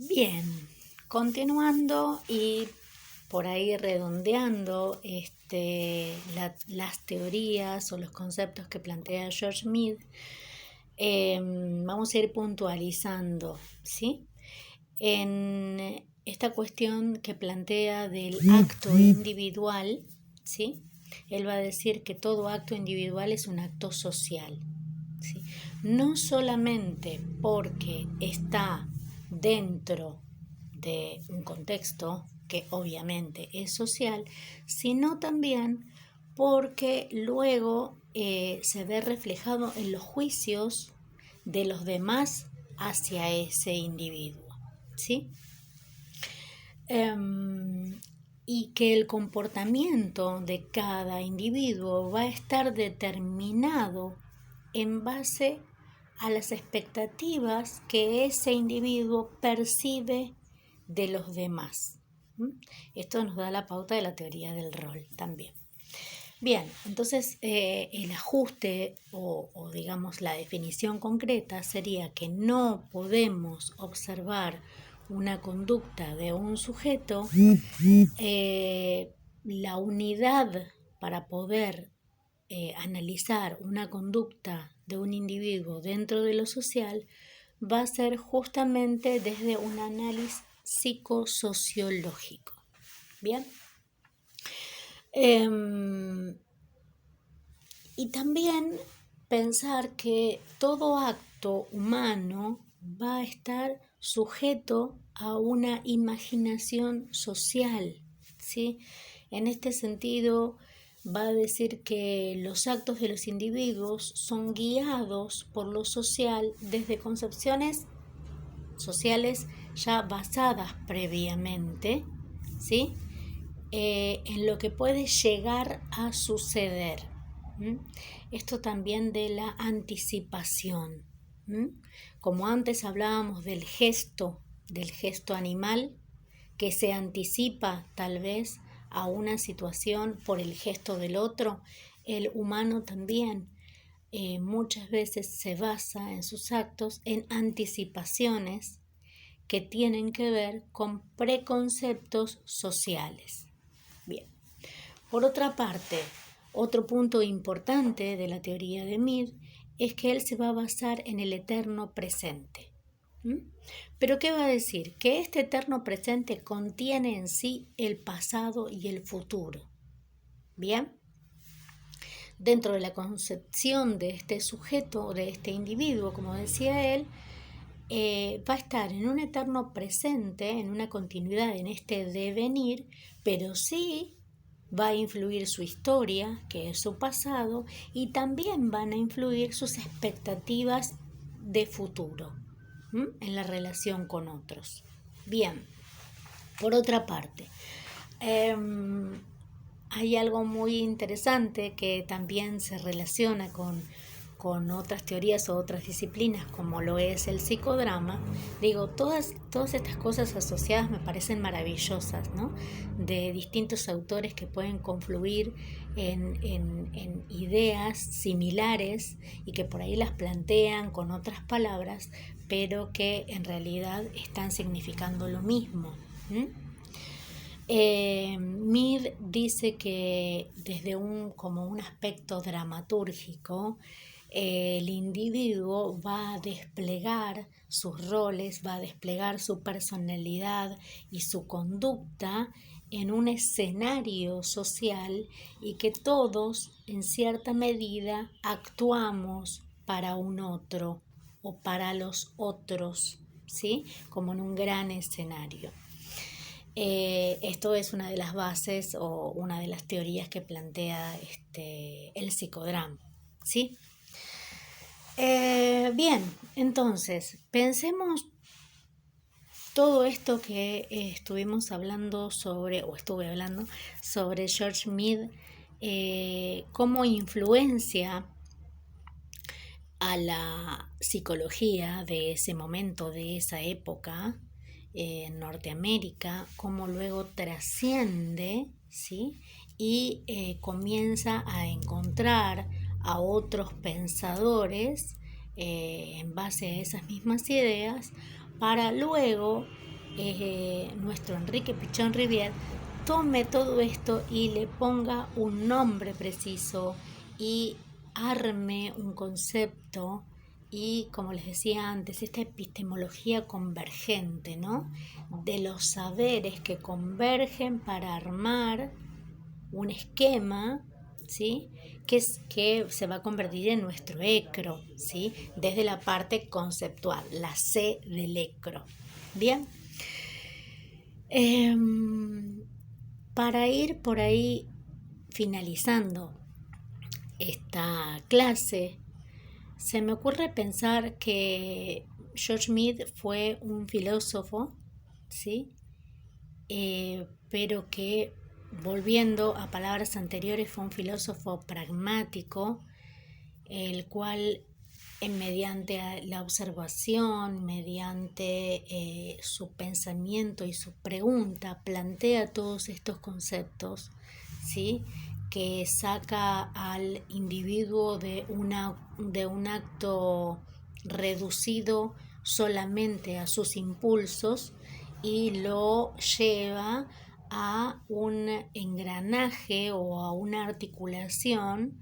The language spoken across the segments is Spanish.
Bien, continuando y por ahí redondeando las teorías o los conceptos que plantea George Mead, vamos a ir puntualizando, ¿sí? En esta cuestión que plantea del acto individual, ¿sí? Él va a decir que todo acto individual es un acto social, ¿sí? No solamente porque está dentro de un contexto que obviamente es social, sino también porque luego se ve reflejado en los juicios de los demás hacia ese individuo, ¿sí? Y que el comportamiento de cada individuo va a estar determinado en base a las expectativas que ese individuo percibe de los demás. Esto nos da la pauta de la teoría del rol también. Bien, entonces el ajuste o digamos la definición concreta sería que no podemos observar una conducta de un sujeto, la unidad para poder analizar una conducta de un individuo dentro de lo social va a ser justamente desde un análisis psicosociológico. Bien. Y también pensar que todo acto humano va a estar sujeto a una imaginación social, ¿sí? En este sentido, va a decir que los actos de los individuos son guiados por lo social desde concepciones sociales ya basadas previamente, ¿sí? En lo que puede llegar a suceder. Esto también de la anticipación. Como antes hablábamos del gesto animal, que se anticipa tal vez a una situación por el gesto del otro, el humano también muchas veces se basa en sus actos en anticipaciones que tienen que ver con preconceptos sociales. Bien. Por otra parte, otro punto importante de la teoría de Mead es que él se va a basar en el eterno presente. ¿Pero qué va a decir? Que este eterno presente contiene en sí el pasado y el futuro. Bien. Dentro de la concepción de este sujeto, de este individuo, como decía él, va a estar en un eterno presente, en una continuidad, en este devenir, pero sí va a influir su historia, que es su pasado, y también van a influir sus expectativas de futuro en la relación con otros. Bien, por otra parte, hay algo muy interesante que también se relaciona con otras teorías o otras disciplinas como lo es el psicodrama. Digo, todas estas cosas asociadas me parecen maravillosas, ¿no? De distintos autores que pueden confluir en ideas similares y que por ahí las plantean con otras palabras, pero que en realidad están significando lo mismo. Mead dice que desde como un aspecto dramatúrgico, el individuo va a desplegar sus roles, va a desplegar su personalidad y su conducta en un escenario social y que todos en cierta medida actuamos para un otro o para los otros, ¿sí? Como en un gran escenario. Esto es una de las bases o una de las teorías que plantea el psicodrama, ¿sí? Bien, entonces, pensemos todo esto que estuvimos hablando sobre, o estuve hablando sobre George Mead, cómo influencia a la psicología de ese momento, de esa época en Norteamérica, cómo luego trasciende, ¿sí? Y comienza a encontrar a otros pensadores en base a esas mismas ideas para luego nuestro Enrique Pichon Rivière tome todo esto y le ponga un nombre preciso y arme un concepto y, como les decía antes, esta epistemología convergente, ¿no? De los saberes que convergen para armar un esquema, ¿sí? Que se va a convertir en nuestro ECRO, ¿sí? Desde la parte conceptual, la C del ECRO. Bien. Para ir por ahí finalizando esta clase, se me ocurre pensar que George Mead fue un filósofo, ¿sí? Pero que, volviendo a palabras anteriores, fue un filósofo pragmático, el cual mediante la observación, mediante su pensamiento y su pregunta, plantea todos estos conceptos, ¿sí? Que saca al individuo de un acto reducido solamente a sus impulsos y lo lleva a un engranaje o a una articulación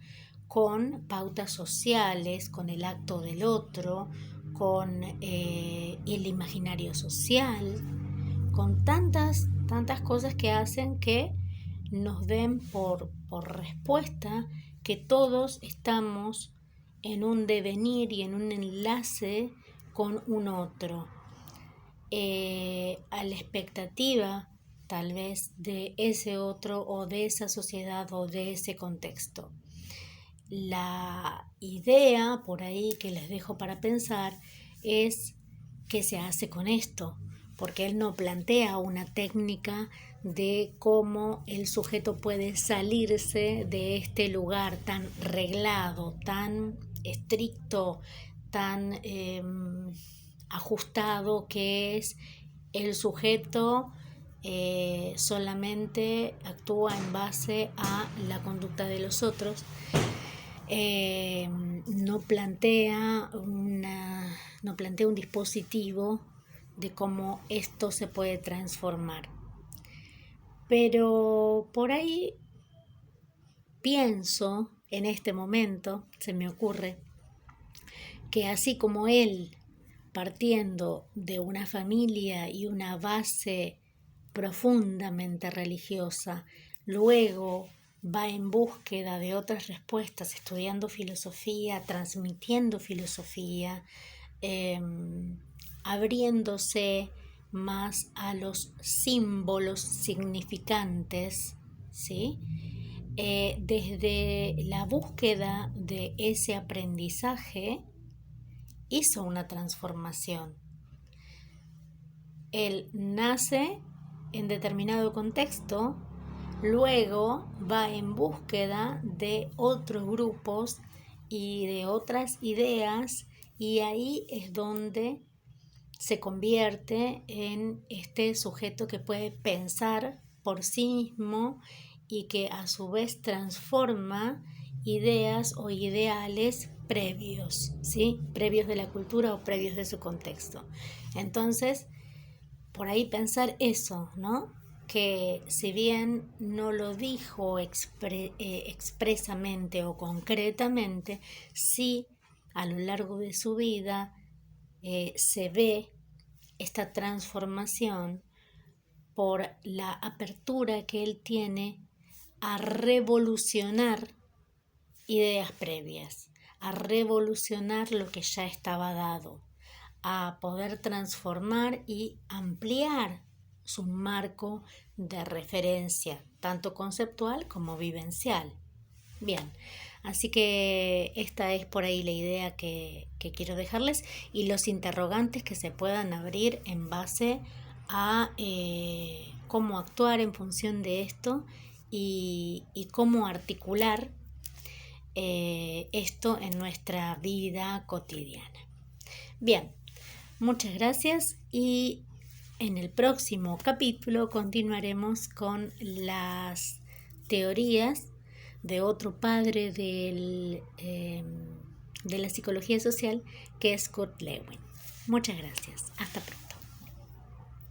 con pautas sociales, con el acto del otro, con el imaginario social, con tantas cosas que hacen que nos den por respuesta que todos estamos en un devenir y en un enlace con un otro, a la expectativa tal vez de ese otro o de esa sociedad o de ese contexto. La idea por ahí que les dejo para pensar es qué se hace con esto, porque él no plantea una técnica de cómo el sujeto puede salirse de este lugar tan reglado, tan estricto, tan ajustado que es el sujeto. Solamente actúa en base a la conducta de los otros. No plantea un dispositivo de cómo esto se puede transformar. Pero por ahí pienso, en este momento, se me ocurre, que así como él, partiendo de una familia y una base profundamente religiosa, luego va en búsqueda de otras respuestas, estudiando filosofía, transmitiendo filosofía, abriéndose más a los símbolos significantes, ¿sí? Desde la búsqueda de ese aprendizaje hizo una transformación. Él nace en determinado contexto, luego va en búsqueda de otros grupos y de otras ideas, y ahí es donde se convierte en este sujeto que puede pensar por sí mismo y que a su vez transforma ideas o ideales previos, ¿sí? Previos de la cultura o previos de su contexto. Entonces, por ahí pensar eso, ¿no? Que si bien no lo dijo expresamente o concretamente, sí a lo largo de su vida se ve esta transformación por la apertura que él tiene a revolucionar ideas previas, a revolucionar lo que ya estaba dado, a poder transformar y ampliar su marco de referencia, tanto conceptual como vivencial. Bien, así que esta es por ahí la idea que quiero dejarles y los interrogantes que se puedan abrir en base a cómo actuar en función de esto y cómo articular esto en nuestra vida cotidiana. Bien, muchas gracias y en el próximo capítulo continuaremos con las teorías de otro padre de la psicología social, que es Kurt Lewin. Muchas gracias. Hasta pronto.